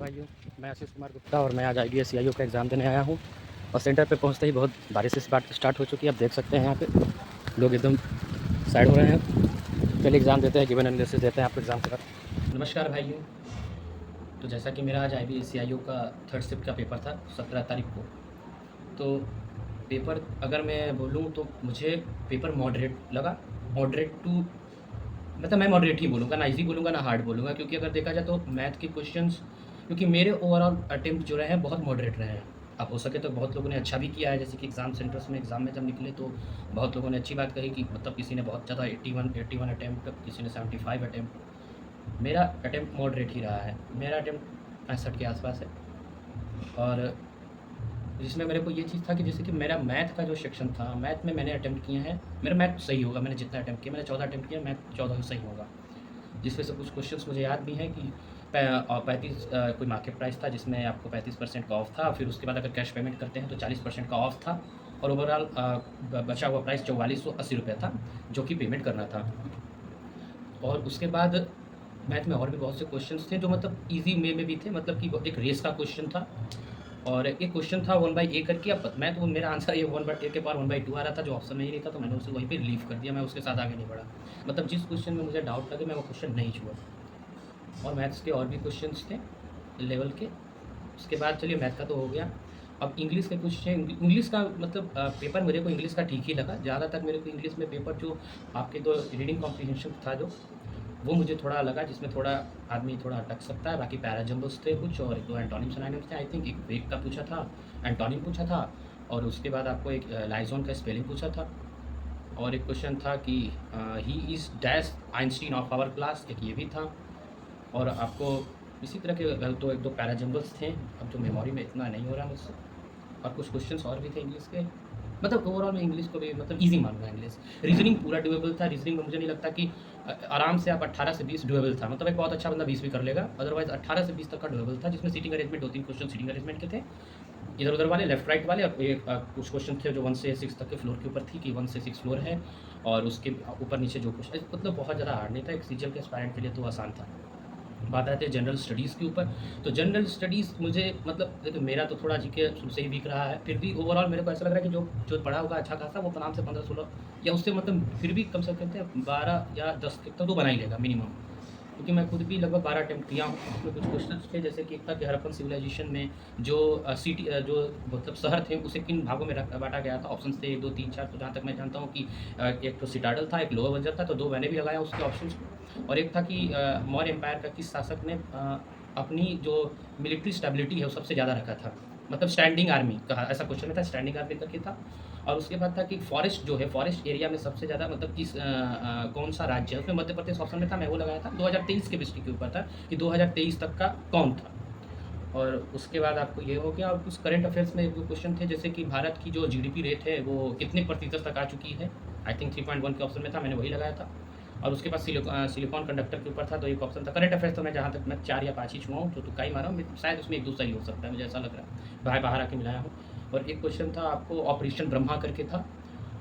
भाइयों, मैं आशीष कुमार गुप्ता और मैं आज IBS CIO का एग्ज़ाम देने आया हूँ। और सेंटर पे पहुँचते ही बहुत बारिश से स्टार्ट हो चुकी है। आप देख सकते हैं यहाँ पे लोग एकदम साइड हो रहे हैं। पहले एग्ज़ाम देते हैं, गिवन एनालिसिस देते हैं आपको एग्ज़ाम के बाद। नमस्कार भाइयों, तो जैसा कि मेरा आज IBS CIO का थर्ड शिफ्ट का पेपर था 17 तारीख को। तो पेपर अगर मैं बोलूँ तो मुझे पेपर मॉडरेट लगा। मॉडरेट टू मतलब मैं मॉडरेट ही बोलूँगा, ना ईज़ी बोलूँगा ना हार्ड बोलूँगा, क्योंकि अगर देखा जाए तो मैथ के क्वेश्चंस, क्योंकि मेरे ओवरऑल अटेम्प्ट जो रहे हैं बहुत मॉडरेट रहे हैं। अब हो सके तो बहुत लोगों ने अच्छा भी किया है, जैसे कि एग्ज़ाम सेंटर्स में एग्ज़ाम में जब निकले तो बहुत लोगों ने अच्छी बात कही कि मतलब किसी ने बहुत ज़्यादा 81 अटेम्प्ट, किसी ने 75 अटेम्प्ट। मेरा अटेम्प्ट मॉडरेट ही रहा है। मेरा अटेम्प्ट 65 के आसपास है। और जिसमें मेरे को ये चीज़ था कि जैसे कि मेरा मैथ का जो सेक्शन था, मैथ में मैंने अटेम्प्ट किए हैं, मेरा मैथ सही होगा। मैंने जितना अटेम्प्ट किया, मैंने 14 अटेम्प्ट किया, मैथ 14 सही होगा। जिसमें से कुछ क्वेश्चंस मुझे याद भी हैं कि 35 कोई मार्केट प्राइस था जिसमें आपको 35% का ऑफ था। फिर उसके बाद अगर कैश पेमेंट करते हैं तो 40% का ऑफ था। और ओवरऑल बचा हुआ प्राइस 4480 रुपये था, जो कि पेमेंट करना था। और उसके बाद मैथ में और भी बहुत से क्वेश्चंस थे जो मतलब ईजी में भी थे, मतलब कि एक रेस का क्वेश्चन था और एक क्वेश्चन था 1/a करके। अब मैं तो मेरा आंसर ये 1/a के पावर 1/2 आ रहा था, जो ऑप्शन में ही नहीं था, तो मैंने उसे वहीं पे रिलीव कर दिया। मैं उसके साथ आगे नहीं बढ़ा। मतलब जिस क्वेश्चन में मुझे डाउट लगे मैं वो क्वेश्चन नहीं छुआ। और मैथ्स के और भी क्वेश्चंस थे लेवल के। उसके बाद चलिए मैथ का तो हो गया। अब इंग्लिश के कुछ इंग्लिश का मतलब पेपर मेरे को इंग्लिश का ठीक ही लगा। ज़्यादातर मेरे को इंग्लिश में पेपर जो आपके दो रीडिंग कॉम्प्रीहेंशन था जो, वो मुझे थोड़ा लगा जिसमें थोड़ा आदमी थोड़ा अटक सकता है। बाकी पैराजम्बल्स थे कुछ और एक दो एंटोनिम सिनोनिम्स थे। आई थिंक एक वेक का पूछा था, एंटोनिम पूछा था, और उसके बाद आपको एक लाइजोन का स्पेलिंग पूछा था। और एक क्वेश्चन था कि he is dash Einstein of our class, एक ये भी था। और आपको इसी तरह के तो एक दो पैराजम्बल्स थे, अब जो मेमोरी में इतना नहीं हो रहा मुझसे। और कुछ क्वेश्चंस और भी थे इंग्लिश के। मतलब ओवरऑल मैं इंग्लिश को भी मतलब ईजी मानूंगा इंग्लिश। रीजनिंग पूरा डुएबल था। रीजनिंग में मुझे नहीं लगता कि आराम से आप 18 से 20 डुएबल था। मतलब एक बहुत अच्छा बंदा 20 भी कर लेगा, अदरवाइज 18 से 20 तक का डुएबल था, जिसमें seating arrangement 2-3 question seating arrangement के थे, इधर उधर वाले, लेफ्ट राइट वाले। और एक कुछ क्वेश्चन थे जो 1 से 6 तक के फ्लोर के ऊपर थी कि 1 से 6 फ्लोर है, और उसके ऊपर नीचे जो क्वेश्चन, मतलब बहुत ज़्यादा हार्ड नहीं था। एक सीजीएल के एस्पायरेंट के लिए तो आसान था। बात आती है जनरल स्टडीज़ के ऊपर। तो जनरल स्टडीज़ मुझे मतलब देखो, मेरा तो थोड़ा जीके शुरू से ही वीक रहा है, फिर भी ओवरऑल मेरे को ऐसा लग रहा है कि जो जो पढ़ा होगा अच्छा खासा, वो आराम से 15-16 या उससे मतलब फिर भी कम से कम कहते हैं 12 या 10 तक तो बना ही लेगा मिनिमम। क्योंकि मैं खुद भी लगभग 12 अटेम्प्ट किया हूँ। उसमें कुछ क्वेश्चन थे जैसे कि एक था कि हड़प्पन सिविलाइजेशन में जो सिटी जो मतलब शहर थे उसे किन भागों में बांटा गया था। ऑप्शन थे 1 2 3 4। तो जहाँ तक मैं जानता हूँ कि एक तो सिटाडल था, एक लोअर बंजर था, तो 2 मैंने भी लगाया उसके ऑप्शन को। और एक था कि मौर्य एम्पायर का किस शासक ने अपनी जो मिलिट्री स्टेबिलिटी है वो सबसे ज़्यादा रखा था, मतलब स्टैंडिंग आर्मी कहा, ऐसा क्वेश्चन में था, स्टैंडिंग आर्मी करके था। और उसके बाद था कि फॉरेस्ट जो है, फॉरेस्ट एरिया में सबसे ज़्यादा मतलब किस कौन सा राज्य है, उसमें मध्य प्रदेश ऑप्शन में था, मैं वो लगाया था। 2023 के डिस्ट्रिक्ट के ऊपर था कि 2023 तक का कौन था। और उसके बाद आपको ये हो गया। और कुछ करंट अफेयर्स में जो क्वेश्चन थे जैसे कि भारत की जो जीडीपी रेट है वो कितने प्रतिशत तक आ चुकी है। आई थिंक 3.1 के ऑप्शन में था, मैंने वही लगाया था। और उसके बाद सिलिकॉन कंडक्टर के ऊपर था, तो एक ऑप्शन था। करंट अफेयर्स तो मैं जहाँ तक मैं 4 या 5 ही छुआ हूँ, तो तुक्का ही मारा हूँ। शायद उसमें 1-2 सही हो सकता है, मुझे ऐसा लग रहा है, बाहर आके मिलाया हूँ। और एक क्वेश्चन था आपको ऑपरेशन ब्रह्मा करके था।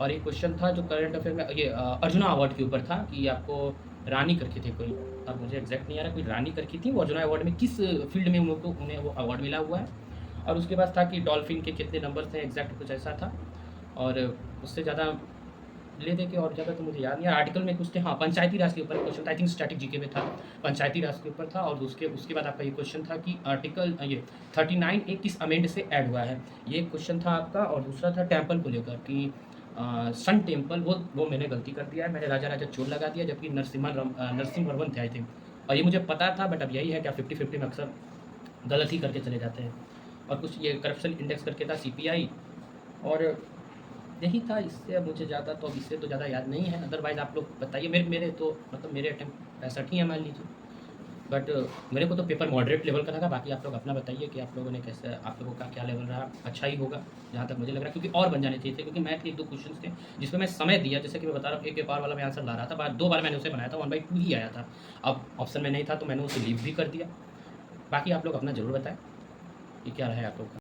और एक क्वेश्चन था जो करंट अफेयर में ये अर्जुना अवार्ड के ऊपर था कि आपको रानी करके थे कोई, अब मुझे एग्जैक्ट नहीं आ रहा, कोई रानी करके थी वो, अर्जुना अवार्ड में किस फील्ड में उन्हें वो अवार्ड मिला हुआ है। और उसके बाद था कि डॉल्फिन के कितने नंबर थे, एग्जैक्ट कुछ ऐसा था। और उससे ज़्यादा ले दे के और ज़्यादा तो मुझे याद नहीं है। आर्टिकल में कुछ थे, हाँ, पंचायती राज के ऊपर क्वेश्चन था। आई थिंक स्टैटिक जीके में था, पंचायती राज के ऊपर था। और उसके उसके बाद आपका ये क्वेश्चन था कि आर्टिकल ये 39A किस अमेंड से ऐड हुआ है, ये क्वेश्चन था आपका। और दूसरा था टेम्पल को लेकर कि सन टेम्पल, वो मैंने गलती कर दिया है, मैंने राजा राजा चोर लगा दिया, जबकि नरसिम्हवर्मन थे आई थिंक। और ये मुझे पता था, बट अब यही है कि आप 50-50 में अक्सर गलत ही करके चले जाते हैं। और कुछ ये करप्शन इंडेक्स करके था, सीपीआई। और यही था। इससे अब मुझे ज़्यादा तो अब इससे तो ज़्यादा याद नहीं है। अदरवाइज़ आप लोग बताइए। मेरे तो मतलब मेरे अटेम्प्ट 65 ही है मान लीजिए, बट मेरे को तो पेपर मॉडरेट लेवल का लगा। बाकी आप लोग अपना बताइए कि आप लोगों ने कैसे, आप लोगों का क्या लेवल रहा। अच्छा ही होगा जहाँ तक मुझे लग रहा है, क्योंकि और बन जाने चाहिए थे। क्योंकि मैथ के 1-2 क्वेश्चन थे जिसमें मैं समय दिया, जैसे कि मैं बता रहा हूँ, एक बार वाला मैं आंसर ला रहा था, 2 बार मैंने उसे बनाया था, 1/2 ही आया था। अब ऑप्शन में नहीं था तो मैंने उसे लीव भी कर दिया। बाकी आप लोग अपना ज़रूर बताएं कि क्या रहा है आप लोग का।